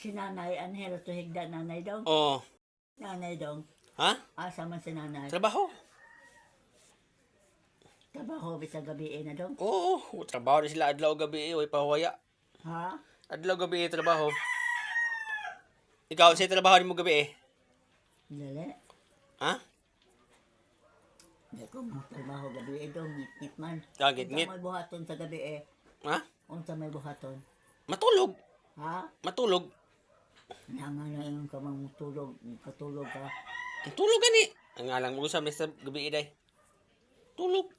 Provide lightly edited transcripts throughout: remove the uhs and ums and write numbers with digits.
Si Nanay Anhelo to higda nanay dong. Oo. Nanay dong. Ha? Asa man si nanay. Trabaho. Trabaho sa gabi na dong. Oo. Trabaho na sila adlaw gabi. Way pahuwaya. Ha? Adlaw gabi trabaho. Ikaw, sa trabaho mo gabi Dali. Ha? Hindi ko mo trabaho gabi dong. Ngit man. Ngit-ngit. Unsa may buhaton sa gabi Ha? Unsa may buhaton. Matulog. Ha? Matulog. Nangan na yung kamang tulog. Katulog ka. Ang tulog gani. Ang alang mo sa Mr. Gabi day. Tulog.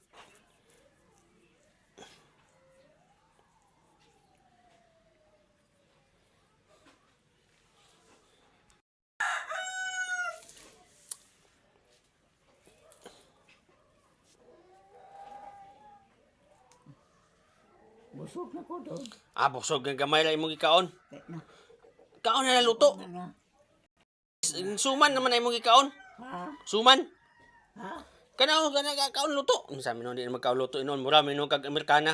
Busog na ko dong. Busog ang gamay lang imong ikaon. Kahit na. Kaon na luto. Na. Suman naman ay imong ikaon. Ha? Suman. Ha? Kana kaon luto. Sa amin di magkaon luto inon. Mura minon kag Amerikana.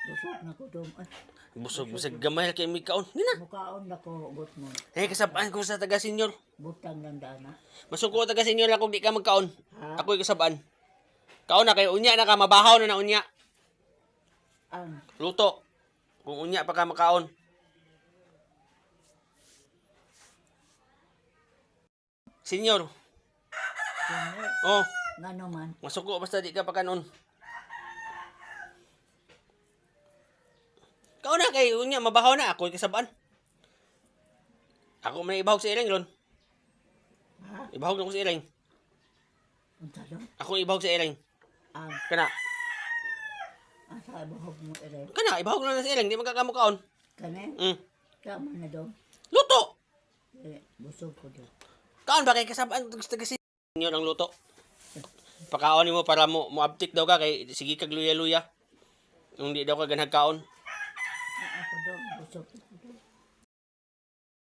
Busog na ko dong. Ay, Busog gamay lang kay imong ikaon. Gina. mukaon na ko gut mo. Kasabaan ko sa taga senior. Butang ng dana. Masuko taga senior ako di ka magkaon. Ha? Ako'y kasabaan. Kaon na kay unya na ka mabahaw na unya. Ang Luto. Kung unya pa ka makaon. Senior. senior. Oh, Nga naman. masuko basta di ka pa kanon. Kaon na kay unya mabahaw na ako'y kasabaan. Ako may ibahog sa ilang lon. Ha? Ibahog na ko sa ilang. Unsa dong? Ako ibahog sa ilang. Ang Kana. asa bahog mo ere. Kana ibahog na sa ilang di magkakamukaon. Kane? Mm. Tama na dong. Luto. Busog ko dong. Kaon ba kay kasabaan taga senior ang luto. Pakaon nimo para mo uptick daw ka kay sige kag luya-luya. Kung di daw ka ganag kaon. Ako dong. Busog ko.